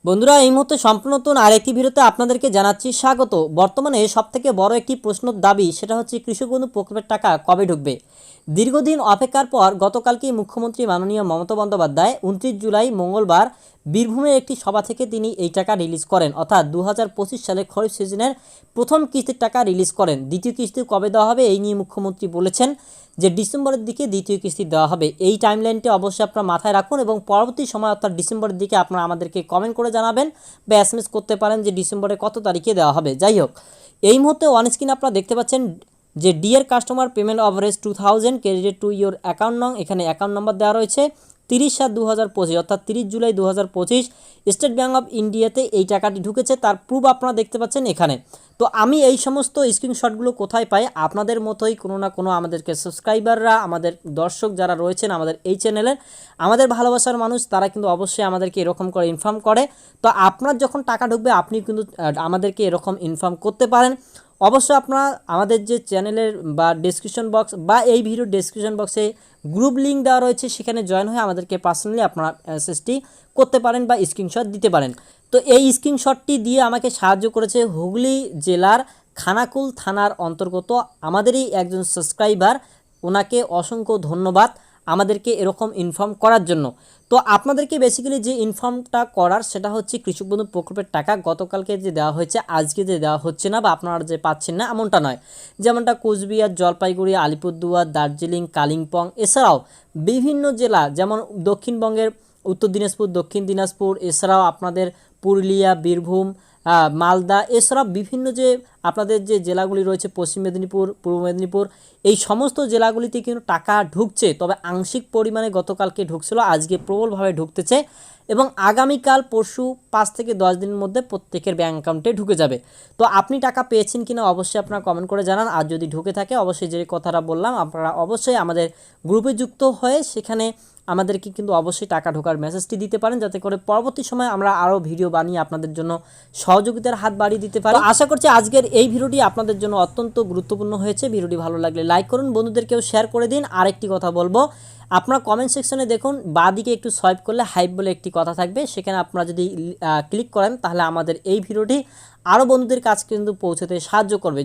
বন্ধুরা এই মুহূর্তে সম্পূর্ণ নতুন আরেকটি ভিডিওতে আপনাদেরকে জানাচ্ছি স্বাগত। বর্তমানে সবথেকে বড় একটি প্রশ্নের দাবি সেটা হচ্ছে কৃষক বন্ধু প্রকল্পের টাকা কবে ঢুকবে। দীর্ঘদিন অপেক্ষার পর গতকালকে মুখ্যমন্ত্রী মাননীয় মমতা বন্দ্যোপাধ্যায় 29 জুলাই মঙ্গলবার বীরভূমের একটি সভা থেকে তিনি এই টাকা রিলিজ করেন, অর্থাৎ 2025 সালে খরিফ সিজনের প্রথম কিস্তির টাকা রিলিজ করেন। দ্বিতীয় কিস্তি কবে দেওয়া হবে এই নিয়ে মুখ্যমন্ত্রী বলেছেন যে ডিসেম্বরের দিকে দ্বিতীয় কিস্তি দেওয়া হবে। এই টাইমলাইনটি অবশ্যই আপনারা মাথায় রাখুন এবং পরবর্তী সময় অর্থাৎ ডিসেম্বরের দিকে আপনারা আমাদেরকে কমেন্ট করে জানাবেন বা এসএমএস করতে পারেন যে ডিসেম্বরের কত তারিখে দেওয়া হবে। যাই হোক, এই মুহূর্তে অন স্ক্রিনে আপনারা দেখতে পাচ্ছেন যে deer customer payment of race 2000 credit to your account নং, এখানে অ্যাকাউন্ট নাম্বার দেওয়া রয়েছে 30/7/2025 অর্থাৎ 30 জুলাই 2025 স্টেট ব্যাঙ্ক অফ ইন্ডিয়াতে এই টাকাটি ঢুকেছে। তার প্রুফ আপনারা দেখতে পাচ্ছেন এখানে। তো আমি এই সমস্ত স্ক্রিনশটগুলো কোথায় পাই? আপনাদের মতোই কোনো না কোনো আমাদেরকে সাবস্ক্রাইবাররা, আমাদের দর্শক যারা রয়েছেন আমাদের এই চ্যানেলের, আমাদের ভালোবাসার মানুষ, তারা কিন্তু অবশ্যই আমাদেরকে এরকম করে ইনফর্ম করে। তো আপনার যখন টাকা ঢুকবে আপনি কিন্তু আমাদেরকে এরকম ইনফর্ম করতে পারেন। অবশ্যই আপনারা আমাদের যে চ্যানেলের বা ডেসক্রিপশন বক্স বা এই ভিডিওর ডেসক্রিপশন বক্সে গ্রুপ লিঙ্ক দেওয়া রয়েছে, সেখানে জয়েন হয়ে আমাদেরকে পার্সোনালি আপনারা মেসেজটি করতে পারেন বা স্ক্রিনশট দিতে পারেন। তো এই স্ক্রিনশটটি দিয়ে আমাকে সাহায্য করেছে হুগলি জেলার খানাকুল থানার অন্তর্গত আমাদেরই একজন সাবস্ক্রাইবার। ওনাকে অসংখ্য ধন্যবাদ আমাদেরকে এরকম ইনফর্ম করার জন্য। তো আপনাদেরকে বেসিক্যালি যে ইনফর্মটা করার সেটা হচ্ছে কৃষক বন্ধু প্রকল্পের টাকা গতকালকে যে দেওয়া হয়েছে আজকে যে দেওয়া হচ্ছে না বা আপনারা যে পাচ্ছেন না এমনটা নয়। যেমনটা কোচবিহার, জলপাইগুড়ি, আলিপুরদুয়ার, দার্জিলিং, কালিম্পং এছাড়াও বিভিন্ন জেলা যেমন দক্ষিণবঙ্গের উত্তর দিনাজপুর, দক্ষিণ দিনাজপুর, এছাড়াও আপনাদের পুরুলিয়া, বীরভূম, মালদা, এছাড়াও বিভিন্ন যে আপনাদের যে জেলাগুলি রয়েছে পশ্চিম মেদিনীপুর, পূর্ব মেদিনীপুর, এই সমস্ত জেলাগুলিতে কিন্তু টাকা ঢুকছে। তবে আংশিক পরিমাণে গতকালকে ঢুকছিল, আজকে প্রবলভাবে ঢুকতেছে এবং আগামীকাল পরশু 5 থেকে 10 দিনের মধ্যে প্রত্যেকের ব্যাঙ্ক অ্যাকাউন্টে ঢুকে যাবে। তো আপনি টাকা পেয়েছেন কিনা অবশ্যই আপনারা কমেন্ট করে জানান। আর যদি ঢুকে থাকে অবশ্যই যে কথাটা বললাম আপনারা অবশ্যই আমাদের গ্রুপে যুক্ত হয়ে সেখানে আমাদেরকে কিন্তু অবশ্যই টাকা ঢোকার মেসেজটি দিতে পারেন, যাতে করে পরবর্তী সময় আমরা আরও ভিডিও বানিয়ে আপনাদের জন্য সহযোগিতার হাত বাড়িয়ে দিতে পারি। আশা করছি আজকের এই ভিডিওটি আপনাদের জন্য অত্যন্ত গুরুত্বপূর্ণ হয়েছে। ভিডিওটি ভালো লাগলে লাইক করুন, বন্ধুদেরকেও শেয়ার করে দিন। আরেকটি কথা বলবো, আপনারা কমেন্ট সেকশনে দেখুন বাঁদিকে একটু সোয়াইপ করলে হাইপ বলে একটি কথা থাকবে, সেখানে আপনারা যদি ক্লিক করেন তাহলে আমাদের এই ভিডিওটি আরও বন্ধুদের কাছে কিন্তু পৌঁছতে সাহায্য করবে।